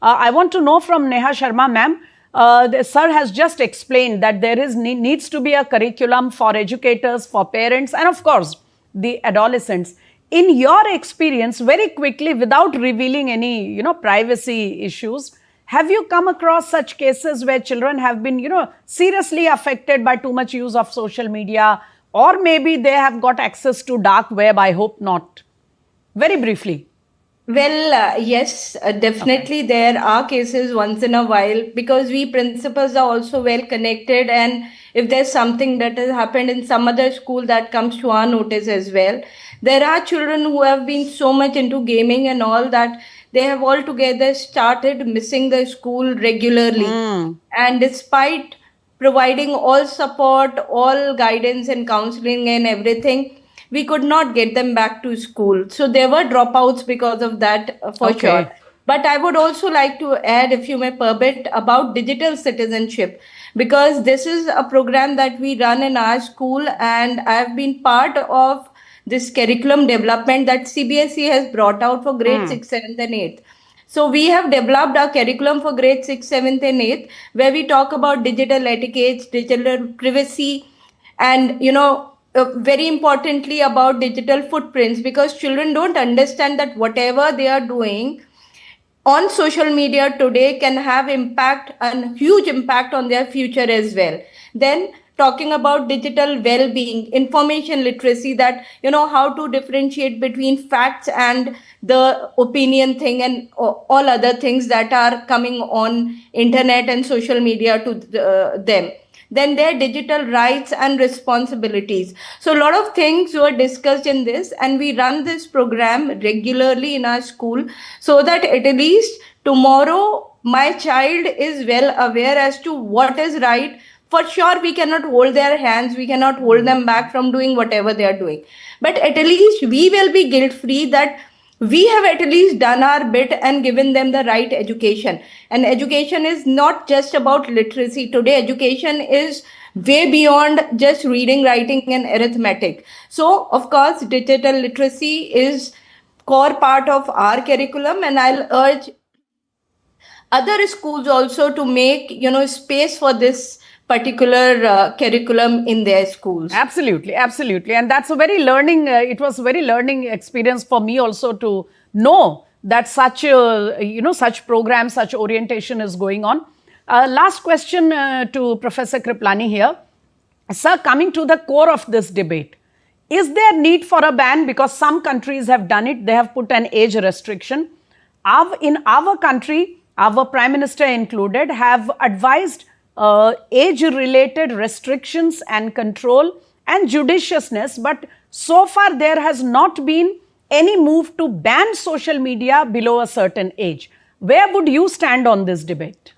I want to know from Neha Sharma, ma'am. The sir has just explained that there is needs to be a curriculum for educators, for parents, and of course the adolescents. In your experience, very quickly, without revealing any privacy issues, have you come across such cases where children have been seriously affected by too much use of social media, or maybe they have got access to dark web? I hope not. Very briefly. Well, yes, definitely there are cases once in a while, because we principals are also well connected, and if there's something that has happened in some other school, that comes to our notice as well. There are children who have been so much into gaming and all that they have altogether started missing the school regularly. And despite providing all support, all guidance and counseling and everything, we could not get them back to school. So there were dropouts because of that, for sure. But I would also like to add, if you may permit, about digital citizenship, because this is a program that we run in our school, and I've been part of this curriculum development that CBSE has brought out for grade 6, 7th and 8th. So we have developed our curriculum for grade 6, 7th and 8th, where we talk about digital etiquette, digital privacy, and very importantly about digital footprints, because children don't understand that whatever they are doing on social media today can have impact, and huge impact, on their future as well. Then talking about digital well-being, information literacy, that how to differentiate between facts and the opinion thing and all other things that are coming on internet and social media to them. Then their digital rights and responsibilities. So a lot of things were discussed in this, and we run this program regularly in our school, so that at least tomorrow my child is well aware as to what is right. For sure, we cannot hold their hands, we cannot hold them back from doing whatever they are doing. But at least we will be guilt-free that we have at least done our bit and given them the right education. And education is not just about literacy. Today, education is way beyond just reading, writing, and arithmetic. So, of course, digital literacy is core part of our curriculum, and I'll urge other schools also to make space for this particular curriculum in their schools. Absolutely, absolutely. And that's a very learning, it was a very learning experience for me also to know that such program, such orientation is going on. Last question to Professor Kripalani here. Sir, coming to the core of this debate, is there need for a ban? Because some countries have done it, they have put an age restriction. In our country, our Prime Minister included, have advised age-related restrictions and control and judiciousness, but so far there has not been any move to ban social media below a certain age. Where would you stand on this debate?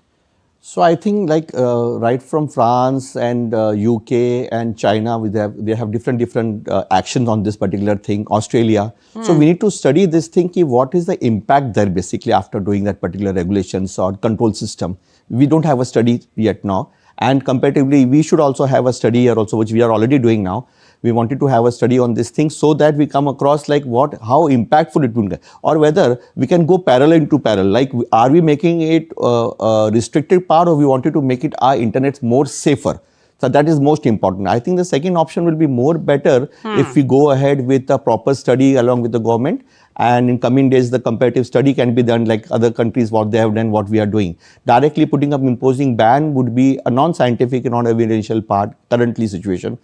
So I think right from France and UK and China, they have different actions on this particular thing, Australia. So we need to study this thing, what is the impact there basically after doing that particular regulations or control system. We don't have a study yet now, and comparatively we should also have a study here also, which we are already doing now. We wanted to have a study on this thing so that we come across how impactful it will be, or whether we can go parallel to parallel. Are we making it a restricted part, or we wanted to make it our internet more safer? So that is most important. I think the second option will be more better if we go ahead with a proper study along with the government, and in coming days the comparative study can be done like other countries, what they have done, what we are doing. Directly putting up imposing ban would be a non-scientific and non-evidential part currently situation.